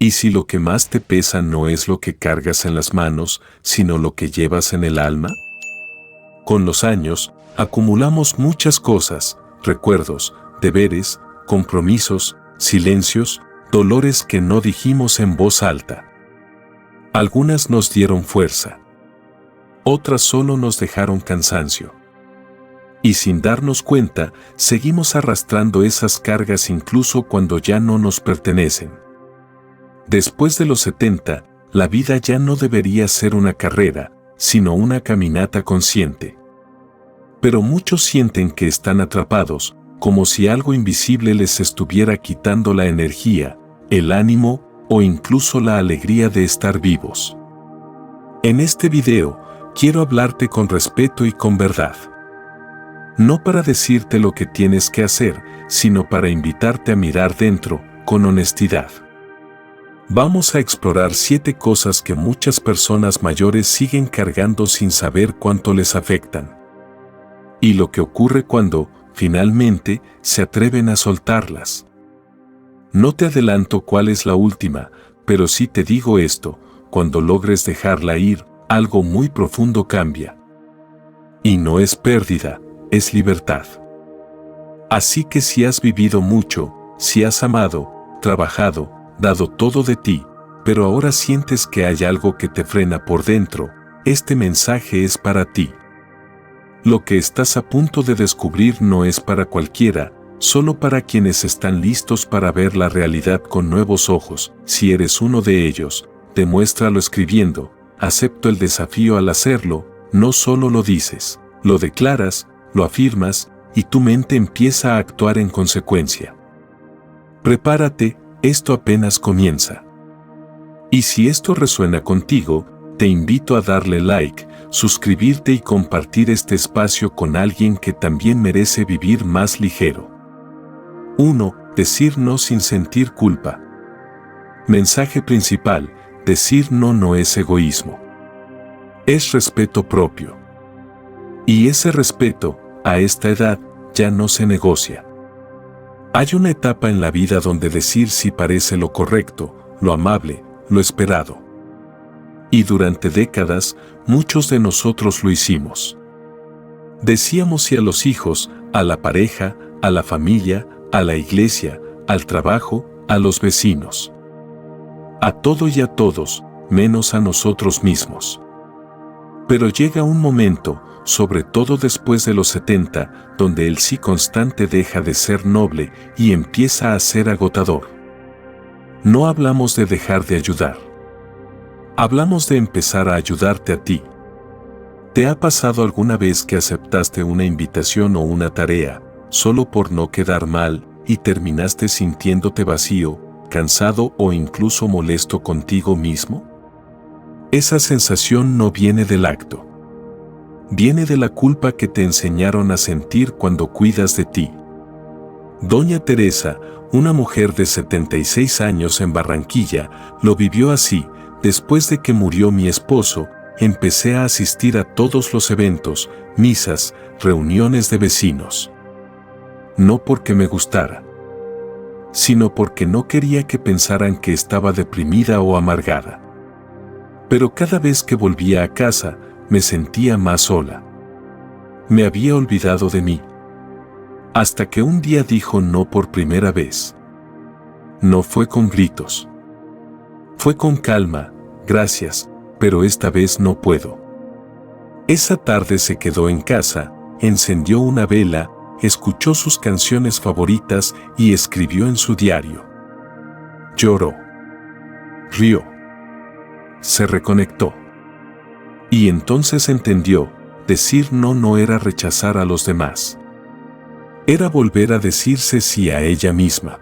¿Y si lo que más te pesa no es lo que cargas en las manos, sino lo que llevas en el alma? Con los años, acumulamos muchas cosas, recuerdos, deberes, compromisos, silencios, dolores que no dijimos en voz alta. Algunas nos dieron fuerza. Otras solo nos dejaron cansancio. Y sin darnos cuenta, seguimos arrastrando esas cargas incluso cuando ya no nos pertenecen. Después de los 70, la vida ya no debería ser una carrera, sino una caminata consciente. Pero muchos sienten que están atrapados, como si algo invisible les estuviera quitando la energía, el ánimo o incluso la alegría de estar vivos. En este video, quiero hablarte con respeto y con verdad. No para decirte lo que tienes que hacer, sino para invitarte a mirar dentro, con honestidad. Vamos a explorar 7 cosas que muchas personas mayores siguen cargando sin saber cuánto les afectan. Y lo que ocurre cuando, finalmente, se atreven a soltarlas. No te adelanto cuál es la última, pero sí te digo esto: cuando logres dejarla ir, algo muy profundo cambia. Y no es pérdida, es libertad. Así que si has vivido mucho, si has amado, trabajado, dado todo de ti, pero ahora sientes que hay algo que te frena por dentro, este mensaje es para ti. Lo que estás a punto de descubrir no es para cualquiera, solo para quienes están listos para ver la realidad con nuevos ojos. Si eres uno de ellos, demuéstralo escribiendo. Acepto el desafío al hacerlo. No solo lo dices, lo declaras, lo afirmas, y tu mente empieza a actuar en consecuencia. Prepárate, esto apenas comienza. Y si esto resuena contigo, te invito a darle like, suscribirte y compartir este espacio con alguien que también merece vivir más ligero. 1. Decir no sin sentir culpa. Mensaje principal: decir no no es egoísmo. Es respeto propio. Y ese respeto, a esta edad, ya no se negocia. Hay una etapa en la vida donde decir sí parece lo correcto, lo amable, lo esperado. Y durante décadas, muchos de nosotros lo hicimos. Decíamos sí a los hijos, a la pareja, a la familia, a la iglesia, al trabajo, a los vecinos. A todo y a todos, menos a nosotros mismos. Pero llega un momento, sobre todo después de los 70, donde el sí constante deja de ser noble y empieza a ser agotador. No hablamos de dejar de ayudar. Hablamos de empezar a ayudarte a ti. ¿Te ha pasado alguna vez que aceptaste una invitación o una tarea, solo por no quedar mal, y terminaste sintiéndote vacío, cansado o incluso molesto contigo mismo? Esa sensación no viene del acto. Viene de la culpa que te enseñaron a sentir cuando cuidas de ti. Doña Teresa, una mujer de 76 años en Barranquilla, lo vivió así. Después de que murió mi esposo, empecé a asistir a todos los eventos, misas, reuniones de vecinos. No porque me gustara, sino porque no quería que pensaran que estaba deprimida o amargada. Pero cada vez que volvía a casa, me sentía más sola. Me había olvidado de mí. Hasta que un día dijo no por primera vez. No fue con gritos. Fue con calma: gracias, pero esta vez no puedo. Esa tarde se quedó en casa, encendió una vela, escuchó sus canciones favoritas y escribió en su diario. Lloró. Rió. Se reconectó. Y entonces entendió: decir no no era rechazar a los demás. Era volver a decirse sí a ella misma.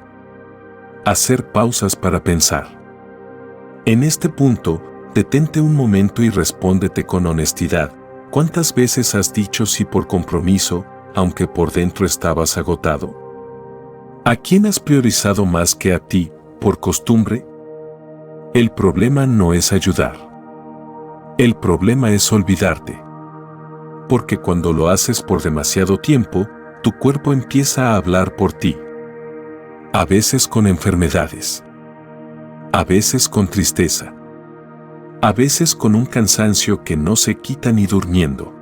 Hacer pausas para pensar. En este punto, detente un momento y respóndete con honestidad. ¿Cuántas veces has dicho sí por compromiso, aunque por dentro estabas agotado? ¿A quién has priorizado más que a ti, por costumbre? El problema no es ayudar. El problema es olvidarte. Porque cuando lo haces por demasiado tiempo, tu cuerpo empieza a hablar por ti. A veces con enfermedades. a veces con tristeza, a veces con un cansancio que no se quita ni durmiendo.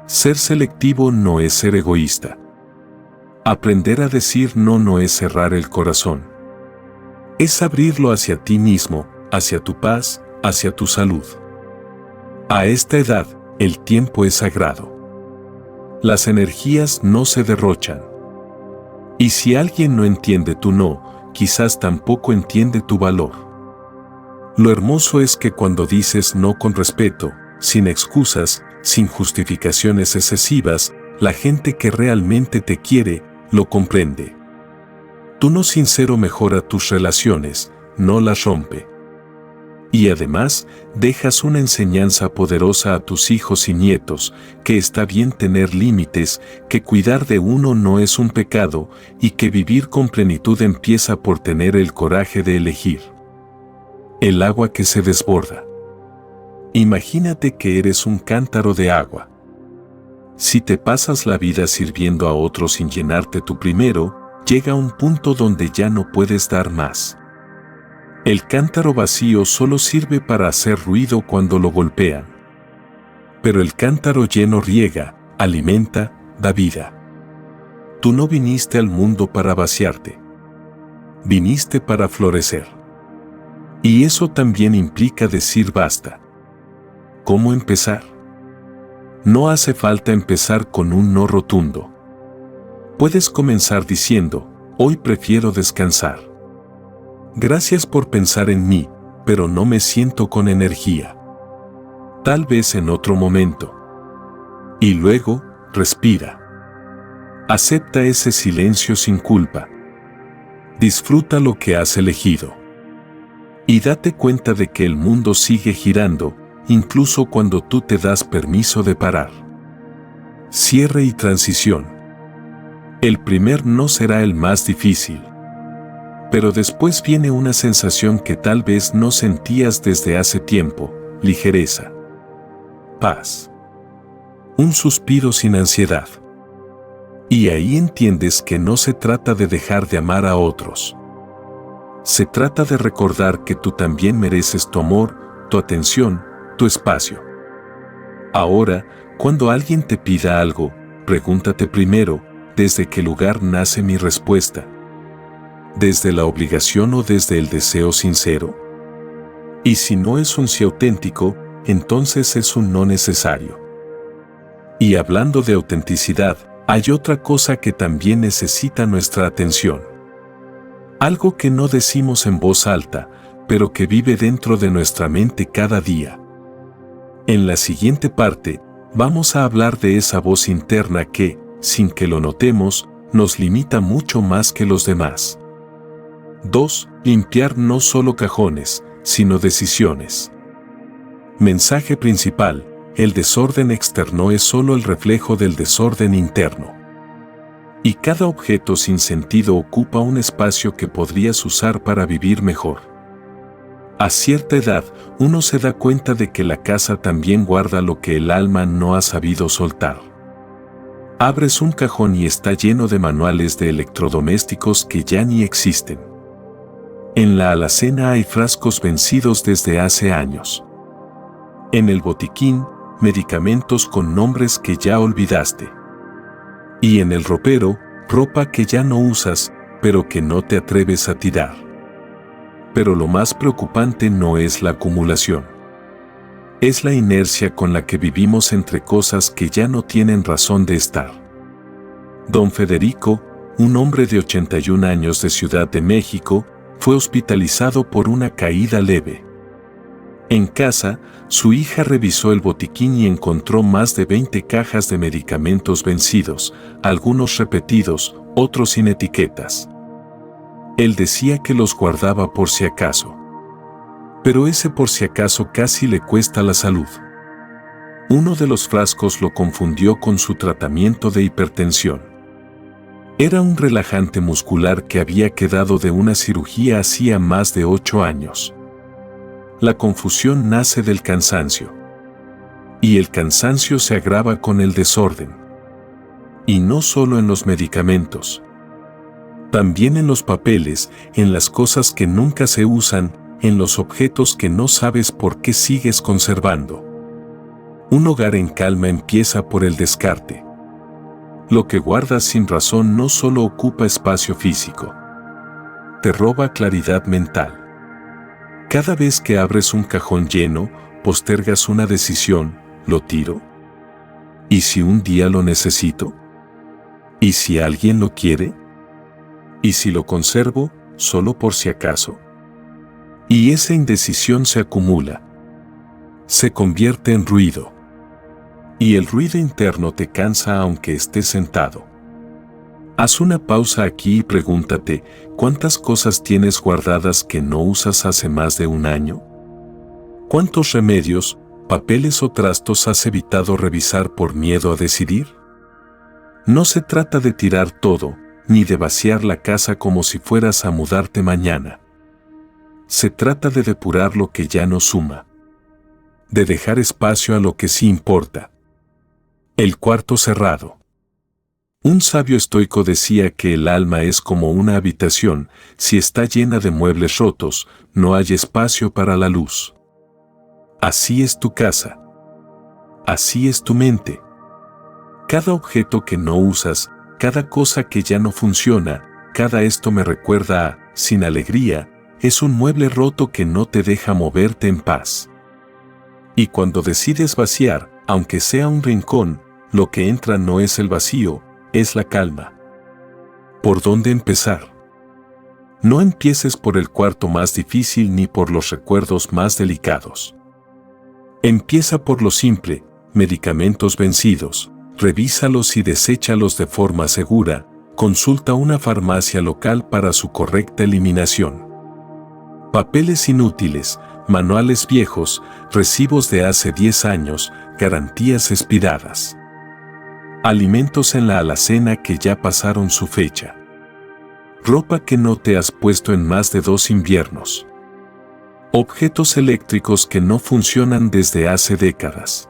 Ser selectivo no es ser egoísta. Aprender a decir no no es cerrar el corazón. Es abrirlo hacia ti mismo, hacia tu paz, hacia tu salud. A esta edad, el tiempo es sagrado. Las energías no se derrochan. Y si alguien no entiende tu no, quizás tampoco entiende tu valor. Lo hermoso es que cuando dices no con respeto, sin excusas, sin justificaciones excesivas, la gente que realmente te quiere, lo comprende. Tu no sincero mejora tus relaciones, no las rompe. Y además, dejas una enseñanza poderosa a tus hijos y nietos, que está bien tener límites, que cuidar de uno no es un pecado, y que vivir con plenitud empieza por tener el coraje de elegir. El agua que se desborda. Imagínate que eres un cántaro de agua. Si te pasas la vida sirviendo a otros sin llenarte tú primero, llega un punto donde ya no puedes dar más. El cántaro vacío solo sirve para hacer ruido cuando lo golpean. Pero el cántaro lleno riega, alimenta, da vida. Tú no viniste al mundo para vaciarte. Viniste para florecer. Y eso también implica decir basta. ¿Cómo empezar? No hace falta empezar con un no rotundo. Puedes comenzar diciendo, hoy prefiero descansar. Gracias por pensar en mí, pero no me siento con energía. Tal vez en otro momento. Y luego, respira. Acepta ese silencio sin culpa. Disfruta lo que has elegido. Y date cuenta de que el mundo sigue girando, incluso cuando tú te das permiso de parar. Cierre y transición. El primer no será el más difícil. Pero después viene una sensación que tal vez no sentías desde hace tiempo, ligereza. Paz. Un suspiro sin ansiedad. Y ahí entiendes que no se trata de dejar de amar a otros. Se trata de recordar que tú también mereces tu amor, tu atención, tu espacio. Ahora, cuando alguien te pida algo, pregúntate primero, ¿desde qué lugar nace mi respuesta? ¿Desde la obligación o desde el deseo sincero? Y si no es un sí auténtico, entonces es un no necesario. Y hablando de autenticidad, hay otra cosa que también necesita nuestra atención. Algo que no decimos en voz alta, pero que vive dentro de nuestra mente cada día. En la siguiente parte, vamos a hablar de esa voz interna que, sin que lo notemos, nos limita mucho más que los demás. 2. Limpiar no solo cajones, sino decisiones. Mensaje principal: el desorden externo es solo el reflejo del desorden interno. Y cada objeto sin sentido ocupa un espacio que podrías usar para vivir mejor. A cierta edad, uno se da cuenta de que la casa también guarda lo que el alma no ha sabido soltar. Abres un cajón y está lleno de manuales de electrodomésticos que ya ni existen. En la alacena hay frascos vencidos desde hace años. En el botiquín, medicamentos con nombres que ya olvidaste. Y en el ropero, ropa que ya no usas, pero que no te atreves a tirar. Pero lo más preocupante no es la acumulación. Es la inercia con la que vivimos entre cosas que ya no tienen razón de estar. Don Federico, un hombre de 81 años de Ciudad de México, fue hospitalizado por una caída leve. En casa, su hija revisó el botiquín y encontró más de 20 cajas de medicamentos vencidos, algunos repetidos, otros sin etiquetas. Él decía que los guardaba por si acaso. Pero ese por si acaso casi le cuesta la salud. Uno de los frascos lo confundió con su tratamiento de hipertensión. Era un relajante muscular que había quedado de una cirugía hacía más de 8 años. La confusión nace del cansancio. Y el cansancio se agrava con el desorden. Y no solo en los medicamentos. También en los papeles, en las cosas que nunca se usan, en los objetos que no sabes por qué sigues conservando. Un hogar en calma empieza por el descarte. Lo que guardas sin razón no solo ocupa espacio físico, te roba claridad mental. Cada vez que abres un cajón lleno, postergas una decisión: ¿lo tiro? ¿Y si un día lo necesito? ¿Y si alguien lo quiere? ¿Y si lo conservo, solo por si acaso? Y esa indecisión se acumula. Se convierte en ruido. Y el ruido interno te cansa aunque estés sentado. Haz una pausa aquí y pregúntate: ¿cuántas cosas tienes guardadas que no usas hace más de un año? ¿Cuántos remedios, papeles o trastos has evitado revisar por miedo a decidir? No se trata de tirar todo, ni de vaciar la casa como si fueras a mudarte mañana. Se trata de depurar lo que ya no suma, de dejar espacio a lo que sí importa. El cuarto cerrado. Un sabio estoico decía que el alma es como una habitación: si está llena de muebles rotos, no hay espacio para la luz. Así es tu casa. Así es tu mente. Cada objeto que no usas, cada cosa que ya no funciona, cada esto me recuerda a, sin alegría, es un mueble roto que no te deja moverte en paz. Y cuando decides vaciar, aunque sea un rincón, lo que entra no es el vacío, es la calma. ¿Por dónde empezar? No empieces por el cuarto más difícil ni por los recuerdos más delicados. Empieza por lo simple: medicamentos vencidos. Revísalos y deséchalos de forma segura. Consulta una farmacia local para su correcta eliminación. Papeles inútiles, manuales viejos, recibos de hace 10 años, garantías expiradas. Alimentos en la alacena que ya pasaron su fecha. Ropa que no te has puesto en más de 2 inviernos. Objetos eléctricos que no funcionan desde hace décadas.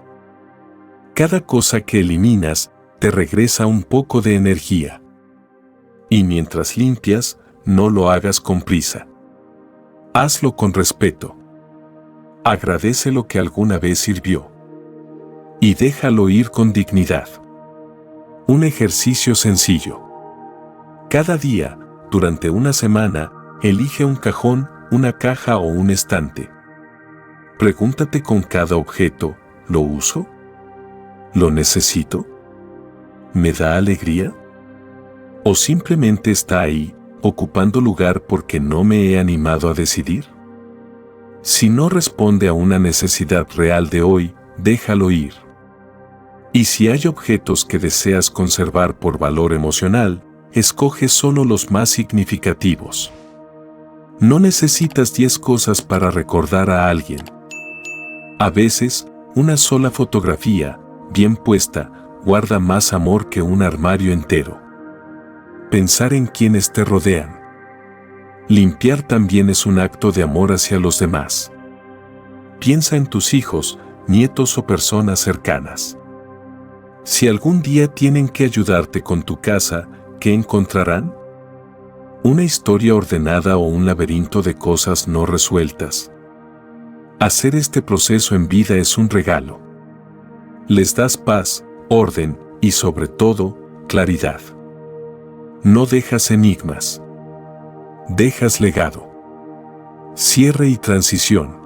Cada cosa que eliminas te regresa un poco de energía. Y mientras limpias, no lo hagas con prisa. Hazlo con respeto. Agradece lo que alguna vez sirvió. Y déjalo ir con dignidad. Un ejercicio sencillo. Cada día, durante una semana, elige un cajón, una caja o un estante. Pregúntate con cada objeto: ¿lo uso? ¿Lo necesito? ¿Me da alegría? ¿O simplemente está ahí, ocupando lugar porque no me he animado a decidir? Si no responde a una necesidad real de hoy, déjalo ir. Y si hay objetos que deseas conservar por valor emocional, escoge solo los más significativos. No necesitas 10 cosas para recordar a alguien. A veces, una sola fotografía, bien puesta, guarda más amor que un armario entero. Pensar en quienes te rodean. Limpiar también es un acto de amor hacia los demás. Piensa en tus hijos, nietos o personas cercanas. Si algún día tienen que ayudarte con tu casa, ¿qué encontrarán? ¿Una historia ordenada o un laberinto de cosas no resueltas? Hacer este proceso en vida es un regalo. Les das paz, orden y sobre todo, claridad. No dejas enigmas. Dejas legado. Cierre y transición.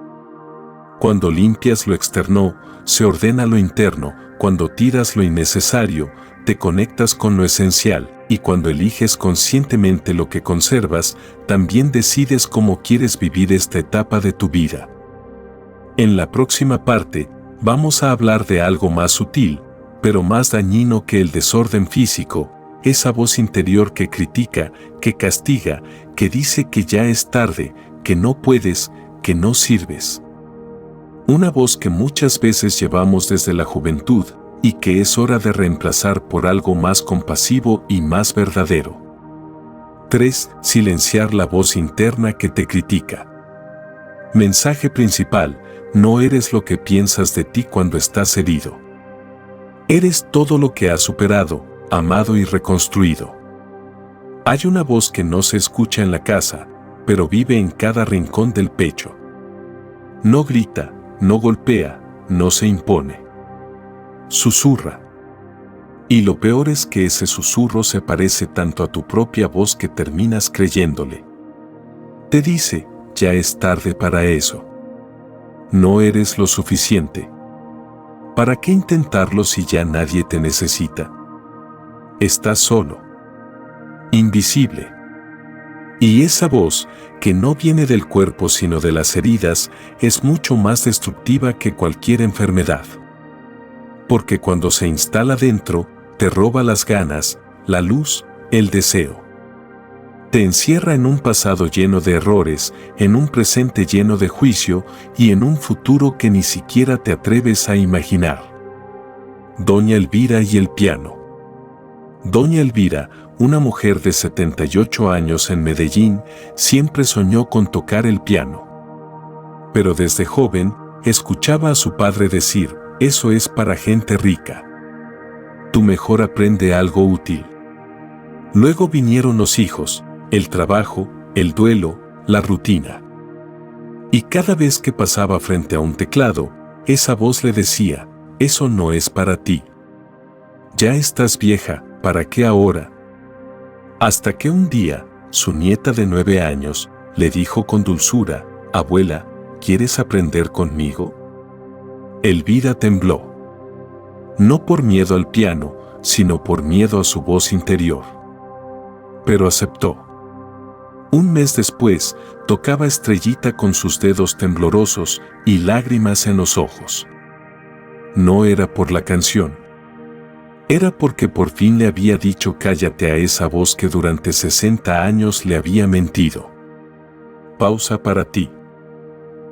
Cuando limpias lo externo, se ordena lo interno. Cuando tiras lo innecesario, te conectas con lo esencial. Y cuando eliges conscientemente lo que conservas, también decides cómo quieres vivir esta etapa de tu vida. En la próxima parte, vamos a hablar de algo más sutil, pero más dañino que el desorden físico, esa voz interior que critica, que castiga, que dice que ya es tarde, que no puedes, que no sirves. Una voz que muchas veces llevamos desde la juventud y que es hora de reemplazar por algo más compasivo y más verdadero. 3. Silenciar la voz interna que te critica. Mensaje principal: no eres lo que piensas de ti cuando estás herido. Eres todo lo que has superado, amado y reconstruido. Hay una voz que no se escucha en la casa, pero vive en cada rincón del pecho. No grita, no golpea, no se impone. Susurra. Y lo peor es que ese susurro se parece tanto a tu propia voz que terminas creyéndole. Te dice, ya es tarde para eso. No eres lo suficiente. ¿Para qué intentarlo si ya nadie te necesita? Estás solo. Invisible. Y esa voz, que no viene del cuerpo sino de las heridas, es mucho más destructiva que cualquier enfermedad. Porque cuando se instala dentro, te roba las ganas, la luz, el deseo. Te encierra en un pasado lleno de errores, en un presente lleno de juicio y en un futuro que ni siquiera te atreves a imaginar. Doña Elvira y el piano. Doña Elvira, una mujer de 78 años en Medellín, siempre soñó con tocar el piano. Pero desde joven, escuchaba a su padre decir, eso es para gente rica. Tú mejor aprende algo útil. Luego vinieron los hijos, el trabajo, el duelo, la rutina. Y cada vez que pasaba frente a un teclado, esa voz le decía, eso no es para ti. Ya estás vieja, ¿para qué ahora? Hasta que un día, su nieta de 9 años, le dijo con dulzura, abuela, ¿quieres aprender conmigo? Elvira tembló. No por miedo al piano, sino por miedo a su voz interior. Pero aceptó. Un mes después, tocaba Estrellita con sus dedos temblorosos y lágrimas en los ojos. No era por la canción. Era porque por fin le había dicho cállate a esa voz que durante 60 años le había mentido. Pausa para ti.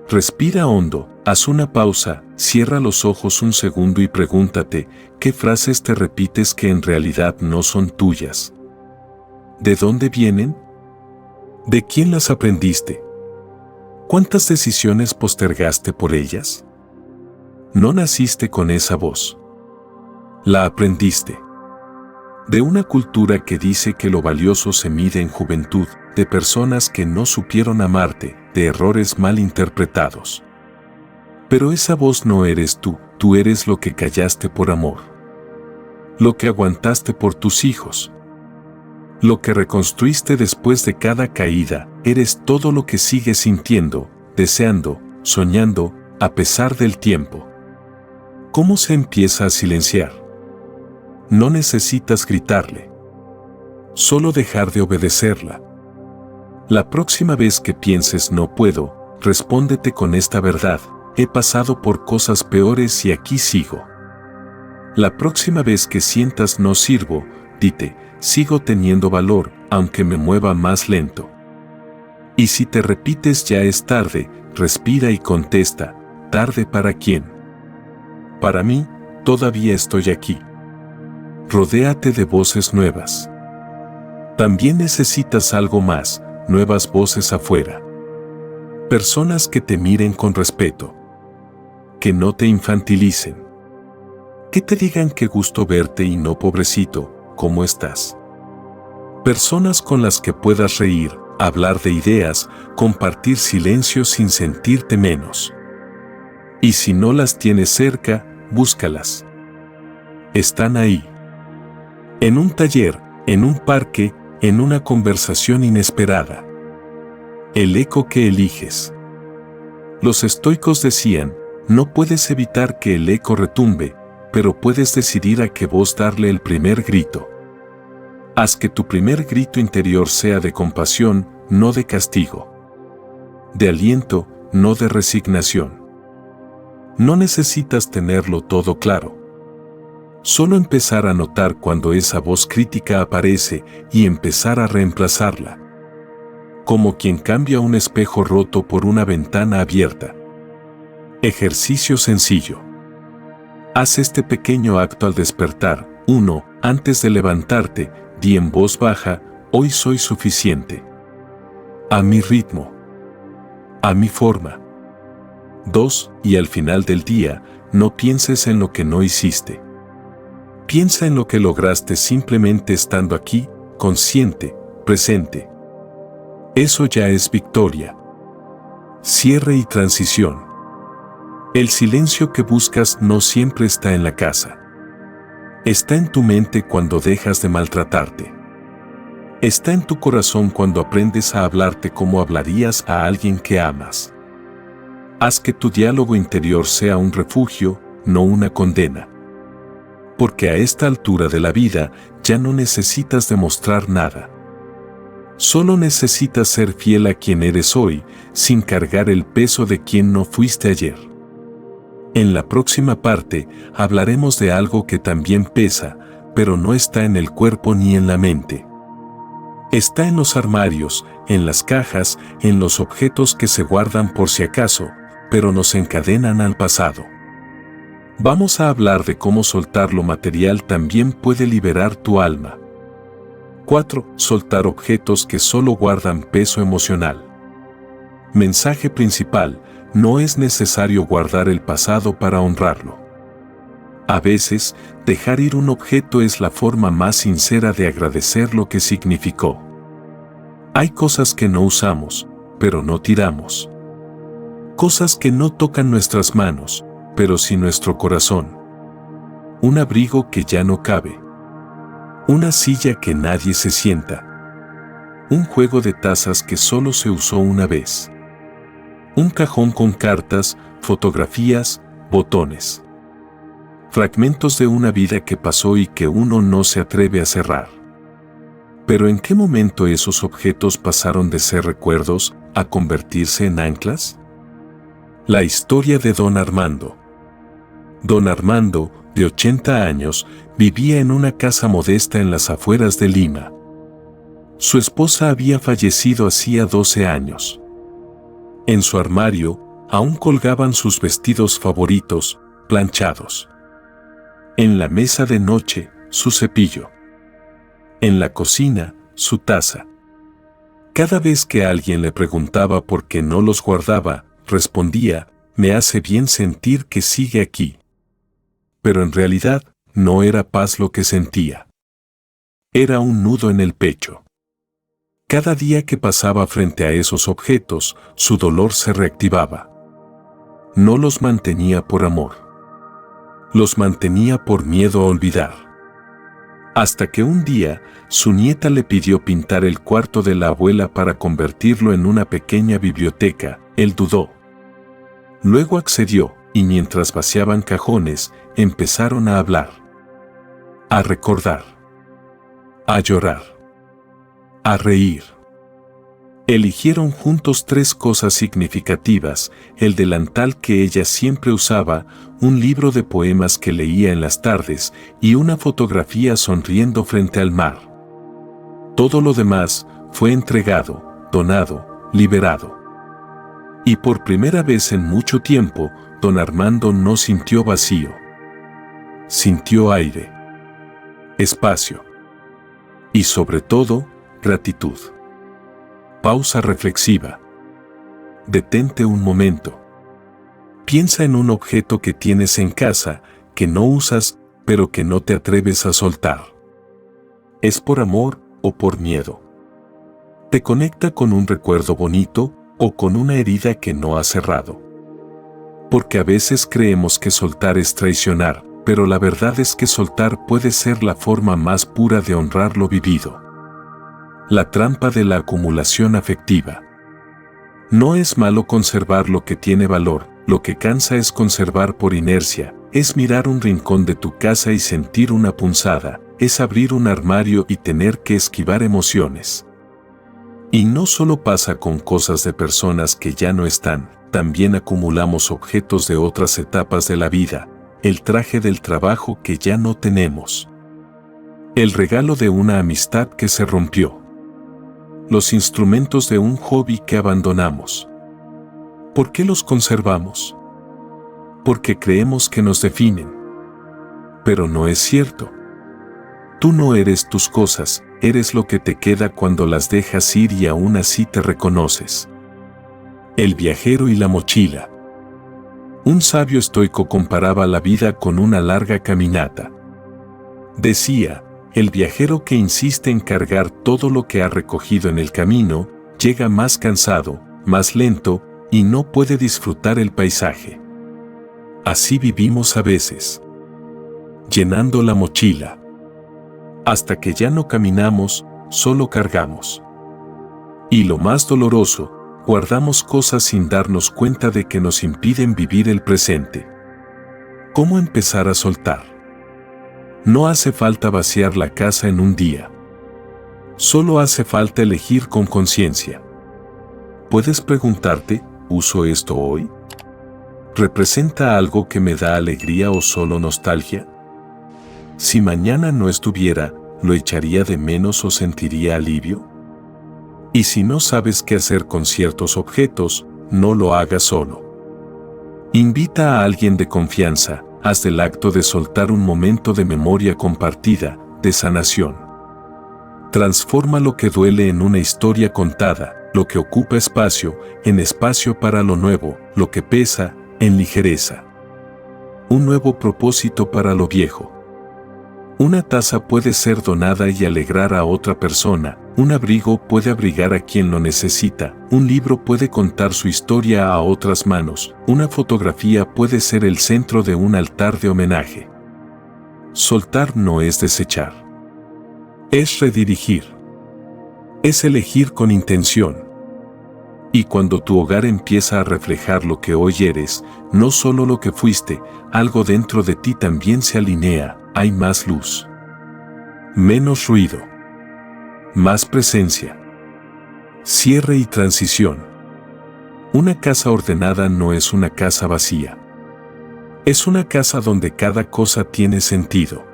Respira hondo, haz una pausa, cierra los ojos un segundo y pregúntate, ¿qué frases te repites que en realidad no son tuyas? ¿De dónde vienen? ¿De quién las aprendiste? ¿Cuántas decisiones postergaste por ellas? No naciste con esa voz. La aprendiste. De una cultura que dice que lo valioso se mide en juventud, de personas que no supieron amarte, de errores mal interpretados. Pero esa voz no eres tú, tú eres lo que callaste por amor. Lo que aguantaste por tus hijos. Lo que reconstruiste después de cada caída, eres todo lo que sigues sintiendo, deseando, soñando, a pesar del tiempo. ¿Cómo se empieza a silenciar? No necesitas gritarle. Solo dejar de obedecerla. La próxima vez que pienses no puedo, respóndete con esta verdad, he pasado por cosas peores y aquí sigo. La próxima vez que sientas no sirvo, dite, sigo teniendo valor, aunque me mueva más lento. Y si te repites ya es tarde, respira y contesta, ¿tarde para quién? Para mí, todavía estoy aquí. Rodéate de voces nuevas. También necesitas algo más, nuevas voces afuera. Personas que te miren con respeto. Que no te infantilicen. Que te digan qué gusto verte y no pobrecito, ¿cómo estás? Personas con las que puedas reír, hablar de ideas, compartir silencio sin sentirte menos. Y si no las tienes cerca, búscalas. Están ahí. En un taller, en un parque, en una conversación inesperada. El eco que eliges. Los estoicos decían, no puedes evitar que el eco retumbe, pero puedes decidir a qué voz darle el primer grito. Haz que tu primer grito interior sea de compasión, no de castigo. De aliento, no de resignación. No necesitas tenerlo todo claro. Solo empezar a notar cuando esa voz crítica aparece y empezar a reemplazarla. Como quien cambia un espejo roto por una ventana abierta. Ejercicio sencillo. Haz este pequeño acto al despertar. 1. Antes de levantarte, di en voz baja, hoy soy suficiente. A mi ritmo. A mi forma. 2. Y al final del día, no pienses en lo que no hiciste. Piensa en lo que lograste simplemente estando aquí, consciente, presente. Eso ya es victoria. Cierre y transición. El silencio que buscas no siempre está en la casa. Está en tu mente cuando dejas de maltratarte. Está en tu corazón cuando aprendes a hablarte como hablarías a alguien que amas. Haz que tu diálogo interior sea un refugio, no una condena. Porque a esta altura de la vida ya no necesitas demostrar nada. Solo necesitas ser fiel a quien eres hoy, sin cargar el peso de quien no fuiste ayer. En la próxima parte hablaremos de algo que también pesa, pero no está en el cuerpo ni en la mente. Está en los armarios, en las cajas, en los objetos que se guardan por si acaso, pero nos encadenan al pasado. Vamos a hablar de cómo soltar lo material también puede liberar tu alma. 4. Soltar objetos que solo guardan peso emocional. Mensaje principal: no es necesario guardar el pasado para honrarlo. A veces, dejar ir un objeto es la forma más sincera de agradecer lo que significó. Hay cosas que no usamos, pero no tiramos. Cosas que no tocan nuestras manos, pero sí nuestro corazón. Un abrigo que ya no cabe. Una silla que nadie se sienta. Un juego de tazas que solo se usó una vez. Un cajón con cartas, fotografías, botones. Fragmentos de una vida que pasó y que uno no se atreve a cerrar. Pero ¿en qué momento esos objetos pasaron de ser recuerdos a convertirse en anclas? La historia de Don Armando. Don Armando, de 80 años, vivía en una casa modesta en las afueras de Lima. Su esposa había fallecido hacía 12 años. En su armario aún colgaban sus vestidos favoritos, planchados. En la mesa de noche, su cepillo. En la cocina, su taza. Cada vez que alguien le preguntaba por qué no los guardaba, respondía: me hace bien sentir que sigue aquí. Pero en realidad, no era paz lo que sentía. Era un nudo en el pecho. Cada día que pasaba frente a esos objetos, su dolor se reactivaba. No los mantenía por amor. Los mantenía por miedo a olvidar. Hasta que un día, su nieta le pidió pintar el cuarto de la abuela para convertirlo en una pequeña biblioteca. Él dudó. Luego accedió, y mientras vaciaban cajones, empezaron a hablar. A recordar. A llorar. A reír. Eligieron juntos 3 cosas significativas: el delantal que ella siempre usaba, un libro de poemas que leía en las tardes y una fotografía sonriendo frente al mar. Todo lo demás fue entregado, donado, liberado. Y por primera vez en mucho tiempo, Don Armando no sintió vacío. Sintió aire, espacio y sobre todo, gratitud. Pausa reflexiva. Detente un momento. Piensa en un objeto que tienes en casa, que no usas, pero que no te atreves a soltar. ¿Es por amor o por miedo? ¿Te conecta con un recuerdo bonito o con una herida que no has cerrado? Porque a veces creemos que soltar es traicionar, pero la verdad es que soltar puede ser la forma más pura de honrar lo vivido. La trampa de la acumulación afectiva. No es malo conservar lo que tiene valor, lo que cansa es conservar por inercia, es mirar un rincón de tu casa y sentir una punzada, es abrir un armario y tener que esquivar emociones. Y no solo pasa con cosas de personas que ya no están, también acumulamos objetos de otras etapas de la vida, el traje del trabajo que ya no tenemos, el regalo de una amistad que se rompió, los instrumentos de un hobby que abandonamos. ¿Por qué los conservamos? Porque creemos que nos definen. Pero no es cierto. Tú no eres tus cosas, eres lo que te queda cuando las dejas ir y aún así te reconoces. El viajero y la mochila. Un sabio estoico comparaba la vida con una larga caminata. Decía, El viajero que insiste en cargar todo lo que ha recogido en el camino, llega más cansado, más lento, y no puede disfrutar el paisaje. Así vivimos a veces, llenando la mochila, hasta que ya no caminamos, solo cargamos. Y lo más doloroso, guardamos cosas sin darnos cuenta de que nos impiden vivir el presente. ¿Cómo empezar a soltar? No hace falta vaciar la casa en un día. Solo hace falta elegir con conciencia. Puedes preguntarte, ¿uso esto hoy? ¿Representa algo que me da alegría o solo nostalgia? Si mañana no estuviera, ¿lo echaría de menos o sentiría alivio? Y si no sabes qué hacer con ciertos objetos, no lo hagas solo. Invita a alguien de confianza, haz del acto de soltar un momento de memoria compartida, de sanación. Transforma lo que duele en una historia contada, lo que ocupa espacio, en espacio para lo nuevo, lo que pesa, en ligereza. Un nuevo propósito para lo viejo. Una taza puede ser donada y alegrar a otra persona, un abrigo puede abrigar a quien lo necesita, un libro puede contar su historia a otras manos, una fotografía puede ser el centro de un altar de homenaje. Soltar no es desechar. Es redirigir. Es elegir con intención. Y cuando tu hogar empieza a reflejar lo que hoy eres, no solo lo que fuiste, algo dentro de ti también se alinea, hay más luz. Menos ruido. Más presencia. Cierre y transición. Una casa ordenada no es una casa vacía. Es una casa donde cada cosa tiene sentido.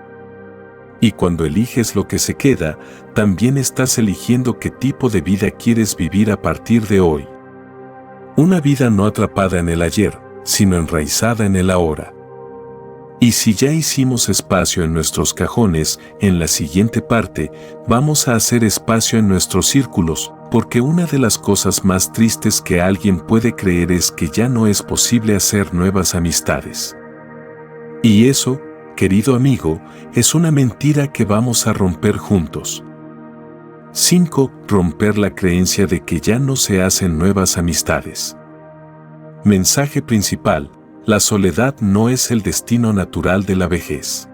Y cuando eliges lo que se queda, también estás eligiendo qué tipo de vida quieres vivir a partir de hoy. Una vida no atrapada en el ayer, sino enraizada en el ahora. Y si ya hicimos espacio en nuestros cajones, en la siguiente parte, vamos a hacer espacio en nuestros círculos, porque una de las cosas más tristes que alguien puede creer es que ya no es posible hacer nuevas amistades. Y eso, querido amigo, es una mentira que vamos a romper juntos. 5. Romper la creencia de que ya no se hacen nuevas amistades. Mensaje principal: la soledad no es el destino natural de la vejez.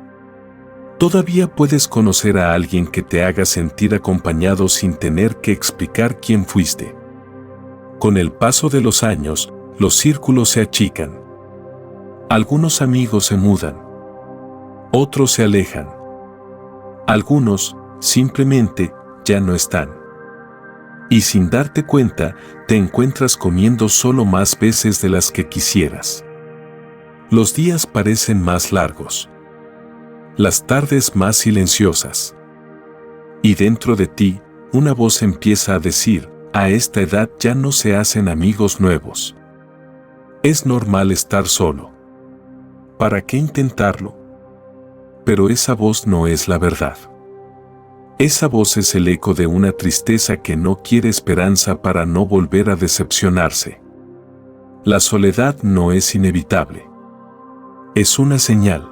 Todavía puedes conocer a alguien que te haga sentir acompañado sin tener que explicar quién fuiste. Con el paso de los años, los círculos se achican. Algunos amigos se mudan. Otros se alejan. Algunos, simplemente, ya no están. Y sin darte cuenta, te encuentras comiendo solo más veces de las que quisieras. Los días parecen más largos. Las tardes más silenciosas. Y dentro de ti, una voz empieza a decir, a esta edad ya no se hacen amigos nuevos. Es normal estar solo. ¿Para qué intentarlo? Pero esa voz no es la verdad. Esa voz es el eco de una tristeza que no quiere esperanza para no volver a decepcionarse. La soledad no es inevitable. Es una señal.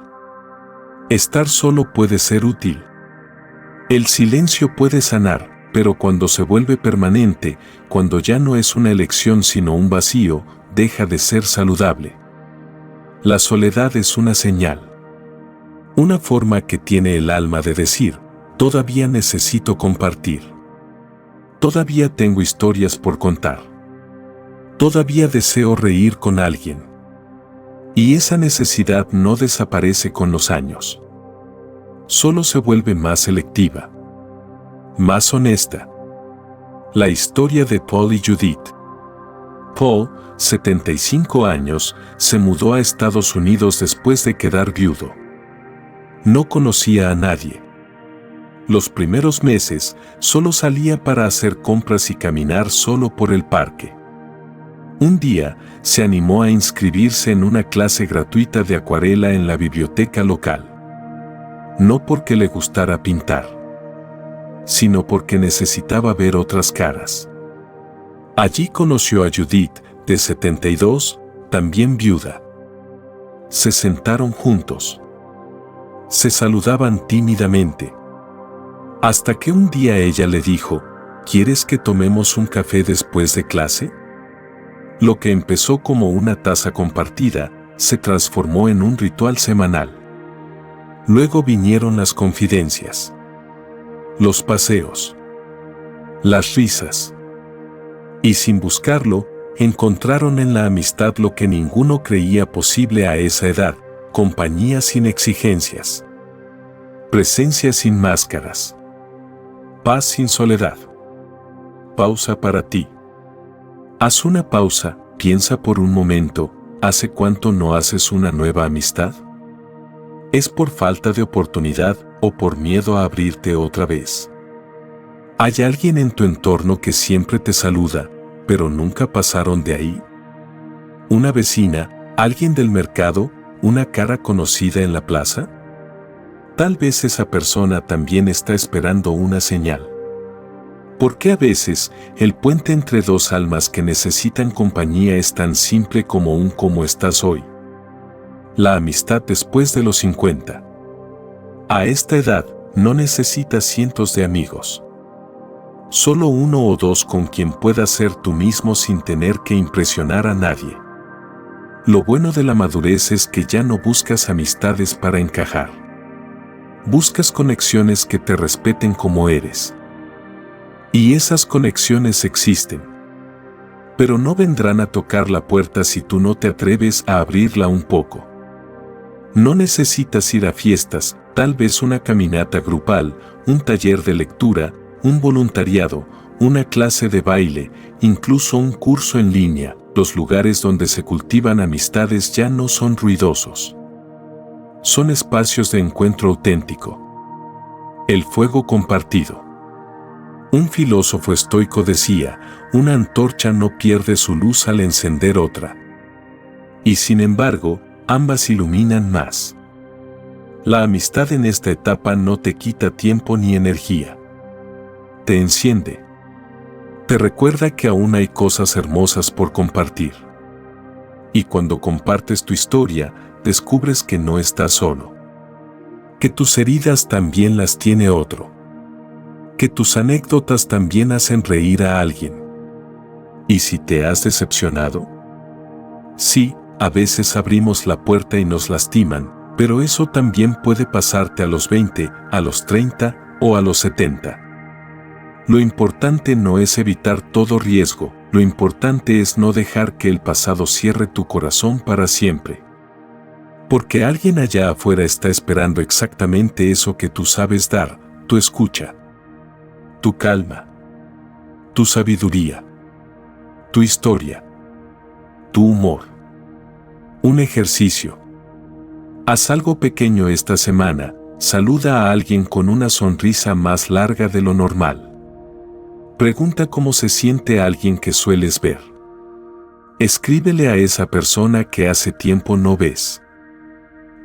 Estar solo puede ser útil. El silencio puede sanar, pero cuando se vuelve permanente, cuando ya no es una elección sino un vacío, deja de ser saludable. La soledad es una señal. Una forma que tiene el alma de decir, todavía necesito compartir. Todavía tengo historias por contar. Todavía deseo reír con alguien. Y esa necesidad no desaparece con los años. Solo se vuelve más selectiva. Más honesta. La historia de Paul y Judith. Paul, 75 años, se mudó a Estados Unidos después de quedar viudo. No conocía a nadie. Los primeros meses, solo salía para hacer compras y caminar solo por el parque. Un día, se animó a inscribirse en una clase gratuita de acuarela en la biblioteca local. No porque le gustara pintar, sino porque necesitaba ver otras caras. Allí conoció a Judith, de 72, también viuda. Se sentaron juntos. Se saludaban tímidamente. Hasta que un día ella le dijo, ¿quieres que tomemos un café después de clase? Lo que empezó como una taza compartida, se transformó en un ritual semanal. Luego vinieron las confidencias, los paseos, las risas. Y sin buscarlo, encontraron en la amistad lo que ninguno creía posible a esa edad: compañía sin exigencias, presencia sin máscaras, paz sin soledad. Pausa para ti. Haz una pausa, piensa por un momento, ¿hace cuánto no haces una nueva amistad? ¿Es por falta de oportunidad o por miedo a abrirte otra vez? ¿Hay alguien en tu entorno que siempre te saluda, pero nunca pasaron de ahí? ¿Una vecina, alguien del mercado, una cara conocida en la plaza? Tal vez esa persona también está esperando una señal. Porque a veces, el puente entre dos almas que necesitan compañía es tan simple como un ¿cómo estás hoy? La amistad después de los 50. A esta edad, no necesitas cientos de amigos. Solo uno o dos con quien puedas ser tú mismo sin tener que impresionar a nadie. Lo bueno de la madurez es que ya no buscas amistades para encajar. Buscas conexiones que te respeten como eres. Y esas conexiones existen. Pero no vendrán a tocar la puerta si tú no te atreves a abrirla un poco. No necesitas ir a fiestas, tal vez una caminata grupal, un taller de lectura, un voluntariado, una clase de baile, incluso un curso en línea. Los lugares donde se cultivan amistades ya no son ruidosos. Son espacios de encuentro auténtico. El fuego compartido. Un filósofo estoico decía, una antorcha no pierde su luz al encender otra. Y sin embargo, ambas iluminan más. La amistad en esta etapa no te quita tiempo ni energía. Te enciende. Te recuerda que aún hay cosas hermosas por compartir. Y cuando compartes tu historia, descubres que no estás solo. Que tus heridas también las tiene otro. Que tus anécdotas también hacen reír a alguien. ¿Y si te has decepcionado? Sí, a veces abrimos la puerta y nos lastiman, pero eso también puede pasarte a los 20, a los 30 o a los 70. Lo importante no es evitar todo riesgo, lo importante es no dejar que el pasado cierre tu corazón para siempre. Porque alguien allá afuera está esperando exactamente eso que tú sabes dar: tu escucha, tu calma, tu sabiduría, tu historia, tu humor. Un ejercicio. Haz algo pequeño esta semana, saluda a alguien con una sonrisa más larga de lo normal. Pregunta cómo se siente alguien que sueles ver. Escríbele a esa persona que hace tiempo no ves.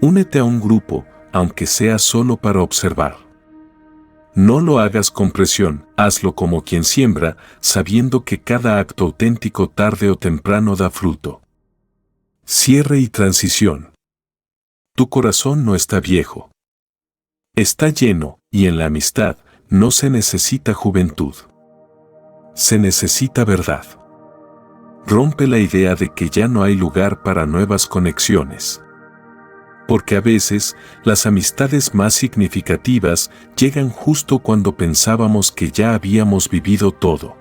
Únete a un grupo, aunque sea solo para observar. No lo hagas con presión, hazlo como quien siembra, sabiendo que cada acto auténtico tarde o temprano da fruto. Cierre y transición. Tu corazón no está viejo. Está lleno, y en la amistad no se necesita juventud. Se necesita verdad. Rompe la idea de que ya no hay lugar para nuevas conexiones. Porque a veces, las amistades más significativas llegan justo cuando pensábamos que ya habíamos vivido todo.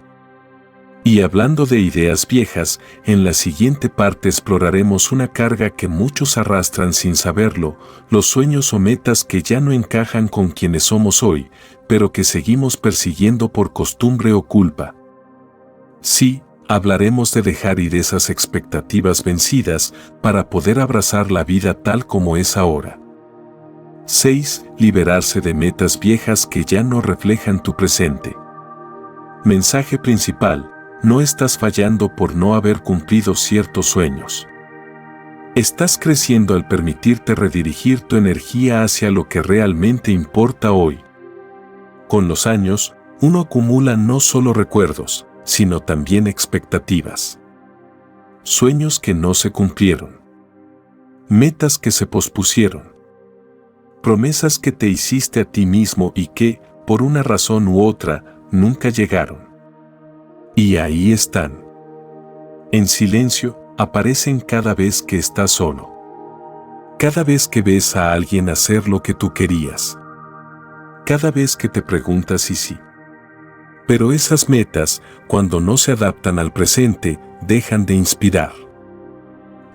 Y hablando de ideas viejas, en la siguiente parte exploraremos una carga que muchos arrastran sin saberlo, los sueños o metas que ya no encajan con quienes somos hoy, pero que seguimos persiguiendo por costumbre o culpa. Sí, hablaremos de dejar ir esas expectativas vencidas para poder abrazar la vida tal como es ahora. 6. Liberarse de metas viejas que ya no reflejan tu presente. Mensaje principal: no estás fallando por no haber cumplido ciertos sueños. Estás creciendo al permitirte redirigir tu energía hacia lo que realmente importa hoy. Con los años, uno acumula no solo recuerdos, sino también expectativas. Sueños que no se cumplieron. Metas que se pospusieron. Promesas que te hiciste a ti mismo y que, por una razón u otra, nunca llegaron. Y ahí están. En silencio, aparecen cada vez que estás solo. Cada vez que ves a alguien hacer lo que tú querías. Cada vez que te preguntas si sí. Pero esas metas, cuando no se adaptan al presente, dejan de inspirar.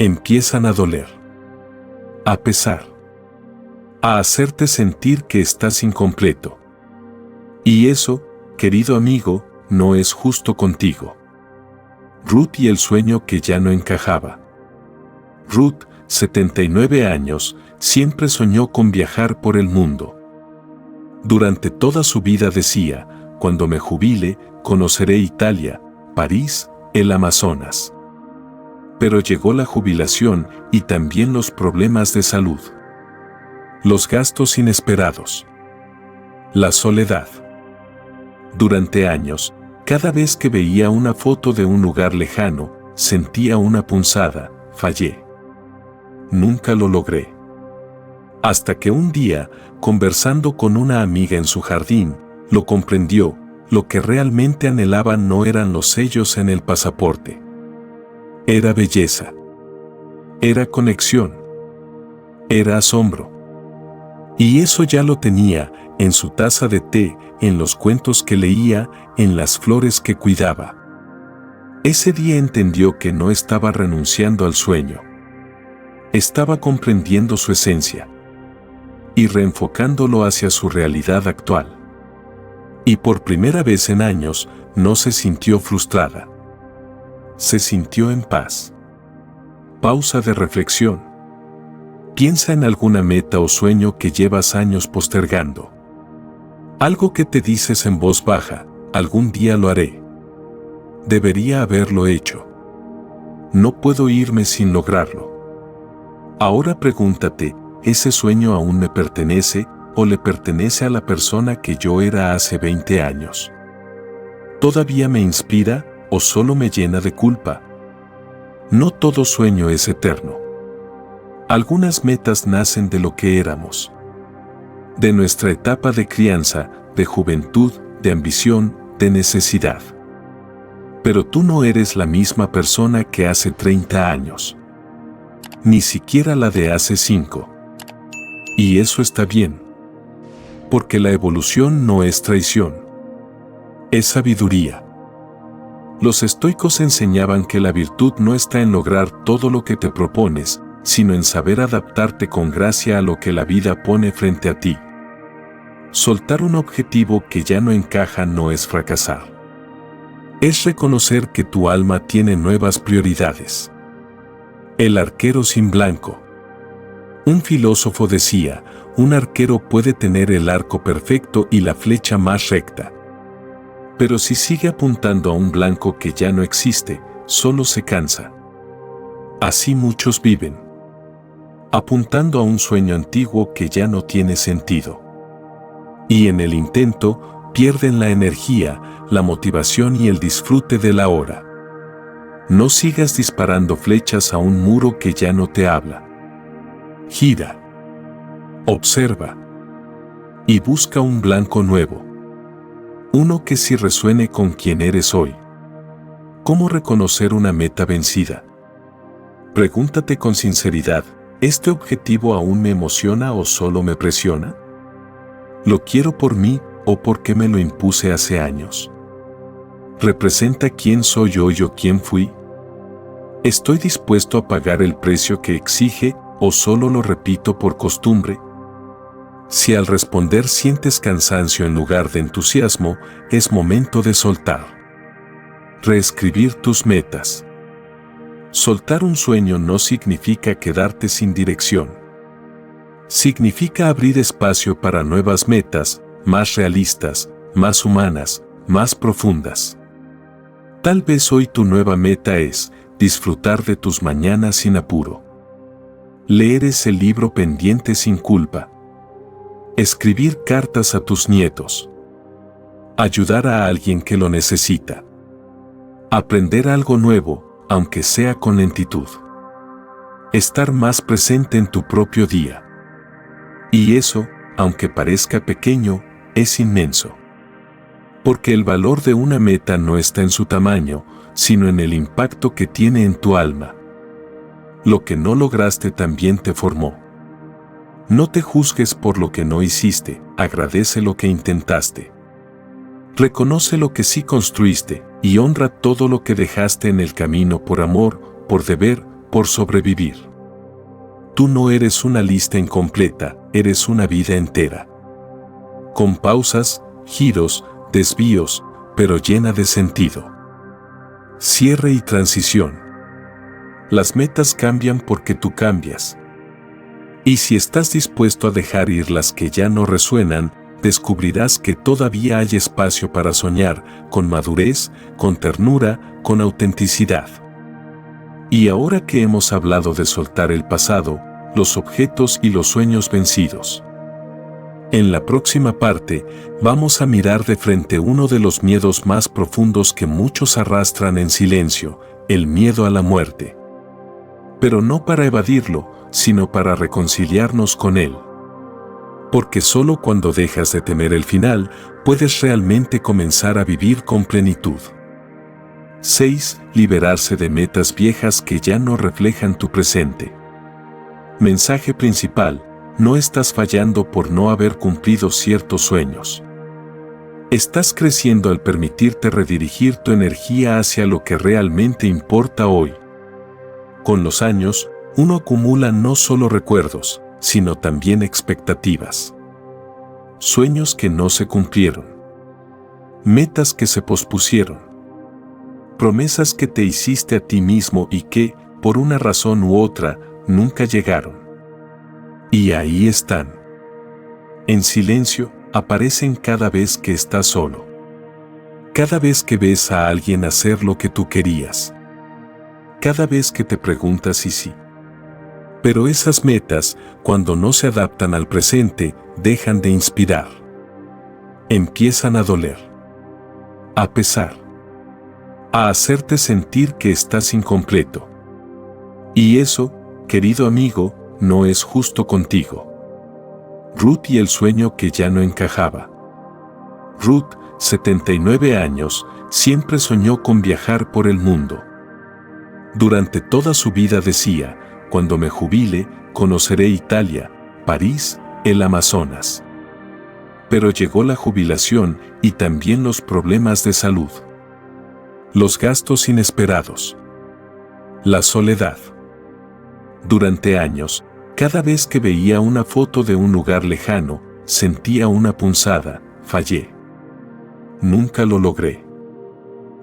Empiezan a doler. A pesar. A hacerte sentir que estás incompleto. Y eso, querido amigo, no es justo contigo. Ruth y el sueño que ya no encajaba. Ruth, 79 años, siempre soñó con viajar por el mundo. Durante toda su vida decía, cuando me jubile, conoceré Italia, París, el Amazonas. Pero llegó la jubilación y también los problemas de salud. Los gastos inesperados. La soledad. Durante años, cada vez que veía una foto de un lugar lejano, sentía una punzada, fallé. Nunca lo logré. Hasta que un día, conversando con una amiga en su jardín, lo comprendió, lo que realmente anhelaba no eran los sellos en el pasaporte. Era belleza. Era conexión. Era asombro. Y eso ya lo tenía, en su taza de té, en los cuentos que leía, en las flores que cuidaba. Ese día entendió que no estaba renunciando al sueño. Estaba comprendiendo su esencia y reenfocándolo hacia su realidad actual. Y por primera vez en años, no se sintió frustrada. Se sintió en paz. Pausa de reflexión. Piensa en alguna meta o sueño que llevas años postergando. Algo que te dices en voz baja, algún día lo haré. Debería haberlo hecho. No puedo irme sin lograrlo. Ahora pregúntate, ¿ese sueño aún me pertenece o le pertenece a la persona que yo era hace 20 años? ¿Todavía me inspira o solo me llena de culpa? No todo sueño es eterno. Algunas metas nacen de lo que éramos. De nuestra etapa de crianza, de juventud, de ambición, de necesidad. Pero tú no eres la misma persona que hace 30 años. Ni siquiera la de hace 5. Y eso está bien. Porque la evolución no es traición. Es sabiduría. Los estoicos enseñaban que la virtud no está en lograr todo lo que te propones, sino en saber adaptarte con gracia a lo que la vida pone frente a ti. Soltar un objetivo que ya no encaja no es fracasar. Es reconocer que tu alma tiene nuevas prioridades. El arquero sin blanco. Un filósofo decía, un arquero puede tener el arco perfecto y la flecha más recta. Pero si sigue apuntando a un blanco que ya no existe, solo se cansa. Así muchos viven. Apuntando a un sueño antiguo que ya no tiene sentido. Y en el intento, pierden la energía, la motivación y el disfrute de la hora. No sigas disparando flechas a un muro que ya no te habla. Gira. Observa. Y busca un blanco nuevo. Uno que sí resuene con quien eres hoy. ¿Cómo reconocer una meta vencida? Pregúntate con sinceridad, ¿este objetivo aún me emociona o solo me presiona? ¿Lo quiero por mí o porque me lo impuse hace años? ¿Representa quién soy hoy o quién fui? ¿Estoy dispuesto a pagar el precio que exige o solo lo repito por costumbre? Si al responder sientes cansancio en lugar de entusiasmo, es momento de soltar. Reescribir tus metas. Soltar un sueño no significa quedarte sin dirección. Significa abrir espacio para nuevas metas, más realistas, más humanas, más profundas. Tal vez hoy tu nueva meta es disfrutar de tus mañanas sin apuro. Leer ese libro pendiente sin culpa. Escribir cartas a tus nietos. Ayudar a alguien que lo necesita. Aprender algo nuevo, aunque sea con lentitud. Estar más presente en tu propio día. Y eso, aunque parezca pequeño, es inmenso. Porque el valor de una meta no está en su tamaño, sino en el impacto que tiene en tu alma. Lo que no lograste también te formó. No te juzgues por lo que no hiciste, agradece lo que intentaste. Reconoce lo que sí construiste y honra todo lo que dejaste en el camino por amor, por deber, por sobrevivir. Tú no eres una lista incompleta, eres una vida entera. Con pausas, giros, desvíos, pero llena de sentido. Cierre y transición. Las metas cambian porque tú cambias. Y si estás dispuesto a dejar ir las que ya no resuenan, descubrirás que todavía hay espacio para soñar, con madurez, con ternura, con autenticidad. Y ahora que hemos hablado de soltar el pasado, los objetos y los sueños vencidos, en la próxima parte, vamos a mirar de frente uno de los miedos más profundos que muchos arrastran en silencio, el miedo a la muerte. Pero no para evadirlo, sino para reconciliarnos con él. Porque solo cuando dejas de temer el final, puedes realmente comenzar a vivir con plenitud. 6. Liberarse de metas viejas que ya no reflejan tu presente. Mensaje principal: no estás fallando por no haber cumplido ciertos sueños. Estás creciendo al permitirte redirigir tu energía hacia lo que realmente importa hoy. Con los años, uno acumula no solo recuerdos, sino también expectativas. Sueños que no se cumplieron. Metas que se pospusieron. Promesas que te hiciste a ti mismo y que, por una razón u otra, nunca llegaron. Y ahí están. En silencio, aparecen cada vez que estás solo. Cada vez que ves a alguien hacer lo que tú querías. Cada vez que te preguntas si sí. Pero esas metas, cuando no se adaptan al presente, dejan de inspirar. Empiezan a doler. A pesar. A hacerte sentir que estás incompleto. Y eso, querido amigo, no es justo contigo. Ruth y el sueño que ya no encajaba. Ruth, 79 años, siempre soñó con viajar por el mundo. Durante toda su vida decía: cuando me jubile, conoceré Italia, París, el Amazonas. Pero llegó la jubilación y también los problemas de salud. Los gastos inesperados. La soledad. Durante años, cada vez que veía una foto de un lugar lejano, sentía una punzada: fallé. Nunca lo logré.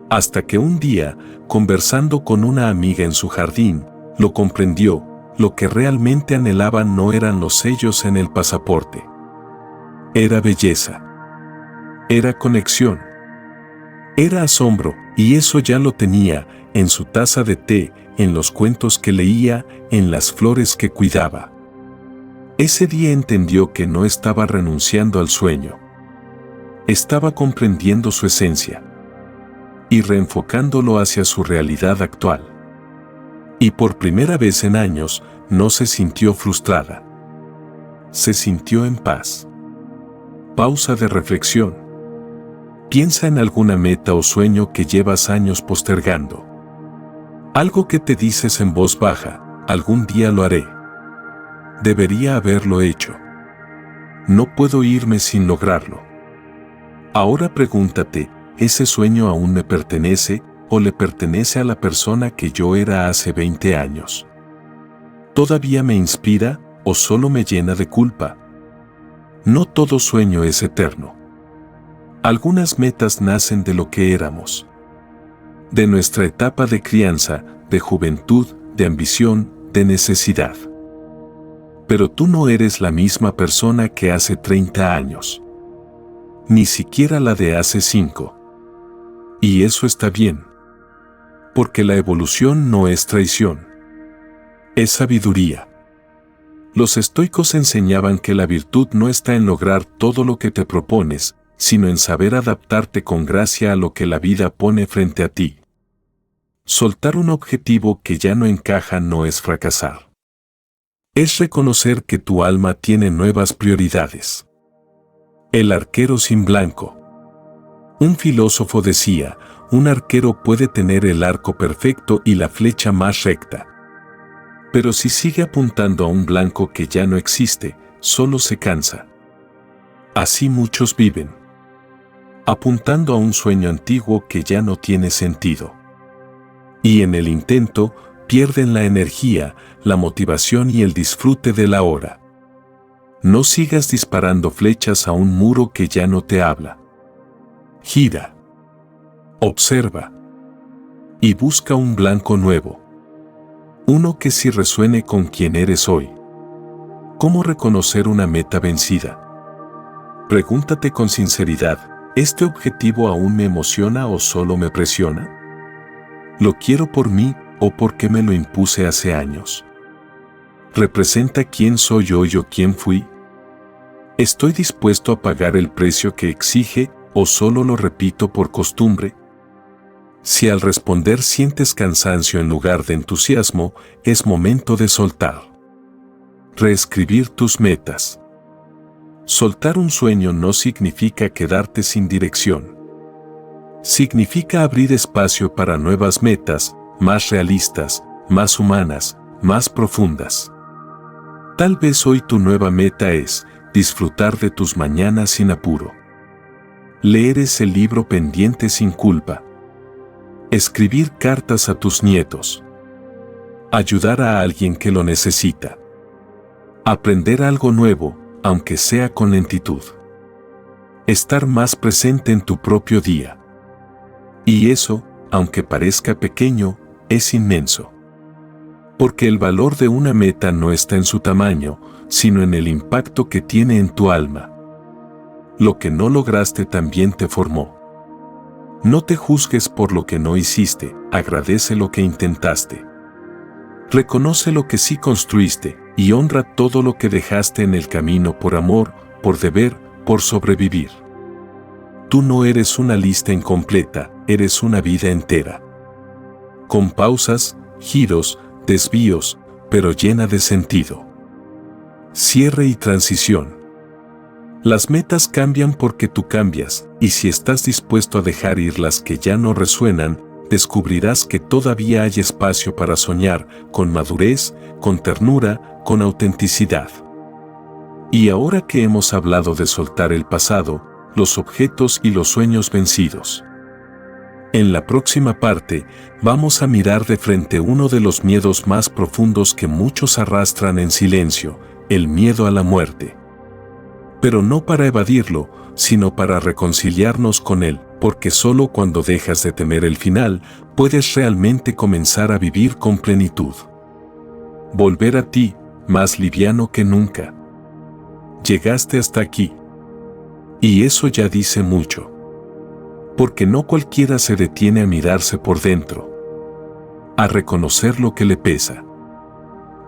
Hasta que un día, conversando con una amiga en su jardín, lo comprendió: lo que realmente anhelaba no eran los sellos en el pasaporte. Era belleza. Era conexión. Era asombro, y eso ya lo tenía, en su taza de té, en los cuentos que leía, en las flores que cuidaba. Ese día entendió que no estaba renunciando al sueño. Estaba comprendiendo su esencia y reenfocándolo hacia su realidad actual. Y por primera vez en años, no se sintió frustrada. Se sintió en paz. Pausa de reflexión. Piensa en alguna meta o sueño que llevas años postergando. Algo que te dices en voz baja: algún día lo haré. Debería haberlo hecho. No puedo irme sin lograrlo. Ahora pregúntate: ¿ese sueño aún me pertenece o le pertenece a la persona que yo era hace 20 años? ¿Todavía me inspira o solo me llena de culpa? No todo sueño es eterno. Algunas metas nacen de lo que éramos. De nuestra etapa de crianza, de juventud, de ambición, de necesidad. Pero tú no eres la misma persona que hace 30 años. Ni siquiera la de hace 5. Y eso está bien. Porque la evolución no es traición. Es sabiduría. Los estoicos enseñaban que la virtud no está en lograr todo lo que te propones, sino en saber adaptarte con gracia a lo que la vida pone frente a ti. Soltar un objetivo que ya no encaja no es fracasar. Es reconocer que tu alma tiene nuevas prioridades. El arquero sin blanco. Un filósofo decía, un arquero puede tener el arco perfecto y la flecha más recta. Pero si sigue apuntando a un blanco que ya no existe, solo se cansa. Así muchos viven, apuntando a un sueño antiguo que ya no tiene sentido. Y en el intento, pierden la energía, la motivación y el disfrute de la hora. No sigas disparando flechas a un muro que ya no te habla. Gira, observa y busca un blanco nuevo. Uno que sí resuene con quien eres hoy. ¿Cómo reconocer una meta vencida? Pregúntate con sinceridad, ¿este objetivo aún me emociona o solo me presiona? ¿Lo quiero por mí o porque me lo impuse hace años? ¿Representa quién soy hoy o quién fui? ¿Estoy dispuesto a pagar el precio que exige o solo lo repito por costumbre? Si al responder sientes cansancio en lugar de entusiasmo, es momento de soltar. Reescribir tus metas. Soltar un sueño no significa quedarte sin dirección. Significa abrir espacio para nuevas metas, más realistas, más humanas, más profundas. Tal vez hoy tu nueva meta es disfrutar de tus mañanas sin apuro. Leer ese libro pendiente sin culpa. Escribir cartas a tus nietos. Ayudar a alguien que lo necesita. Aprender algo nuevo, aunque sea con lentitud. Estar más presente en tu propio día. Y eso, aunque parezca pequeño, es inmenso. Porque el valor de una meta no está en su tamaño, sino en el impacto que tiene en tu alma. Lo que no lograste también te formó. No te juzgues por lo que no hiciste, agradece lo que intentaste. Reconoce lo que sí construiste y honra todo lo que dejaste en el camino por amor, por deber, por sobrevivir. Tú no eres una lista incompleta, eres una vida entera. Con pausas, giros, desvíos, pero llena de sentido. Cierre y transición. Las metas cambian porque tú cambias, y si estás dispuesto a dejar ir las que ya no resuenan, descubrirás que todavía hay espacio para soñar, con madurez, con ternura, con autenticidad. Y ahora que hemos hablado de soltar el pasado, los objetos y los sueños vencidos. En la próxima parte, vamos a mirar de frente uno de los miedos más profundos que muchos arrastran en silencio, el miedo a la muerte. Pero no para evadirlo, sino para reconciliarnos con él, porque solo cuando dejas de temer el final, puedes realmente comenzar a vivir con plenitud. Volver a ti, más liviano que nunca. Llegaste hasta aquí. Y eso ya dice mucho. Porque no cualquiera se detiene a mirarse por dentro, a reconocer lo que le pesa,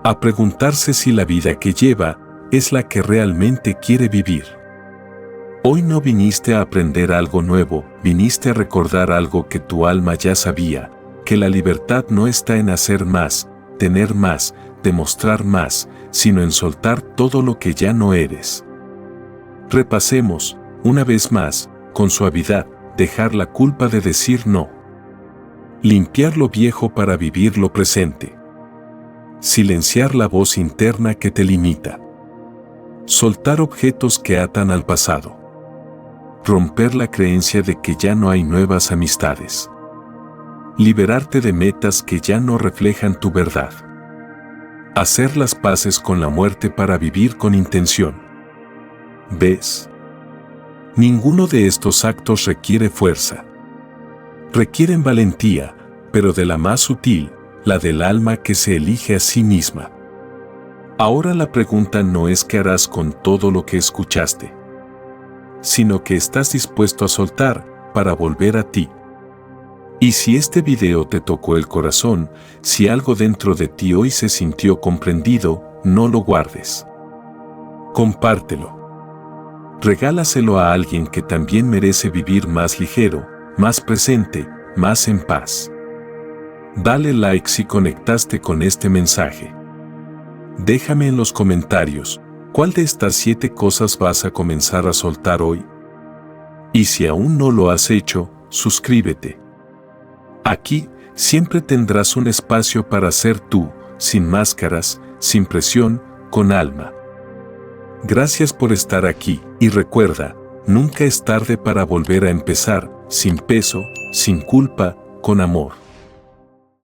a preguntarse si la vida que lleva es la que realmente quiere vivir. Hoy no viniste a aprender algo nuevo, viniste a recordar algo que tu alma ya sabía, que la libertad no está en hacer más, tener más, demostrar más, sino en soltar todo lo que ya no eres. Repasemos, una vez más, con suavidad, dejar la culpa de decir no. Limpiar lo viejo para vivir lo presente. Silenciar la voz interna que te limita. Soltar objetos que atan al pasado. Romper la creencia de que ya no hay nuevas amistades. Liberarte de metas que ya no reflejan tu verdad. Hacer las paces con la muerte para vivir con intención. ¿Ves? Ninguno de estos actos requiere fuerza. Requieren valentía, pero de la más sutil, la del alma que se elige a sí misma. Ahora la pregunta no es qué harás con todo lo que escuchaste, sino que estás dispuesto a soltar para volver a ti. Y si este video te tocó el corazón, si algo dentro de ti hoy se sintió comprendido, no lo guardes. Compártelo. Regálaselo a alguien que también merece vivir más ligero, más presente, más en paz. Dale like si conectaste con este mensaje. Déjame en los comentarios, ¿Cuál de estas 7 cosas vas a comenzar a soltar hoy? Y si aún no lo has hecho, suscríbete. Aquí siempre tendrás un espacio para ser tú, sin máscaras, sin presión, con alma. Gracias por estar aquí, y recuerda, nunca es tarde para volver a empezar, sin peso, sin culpa, con amor.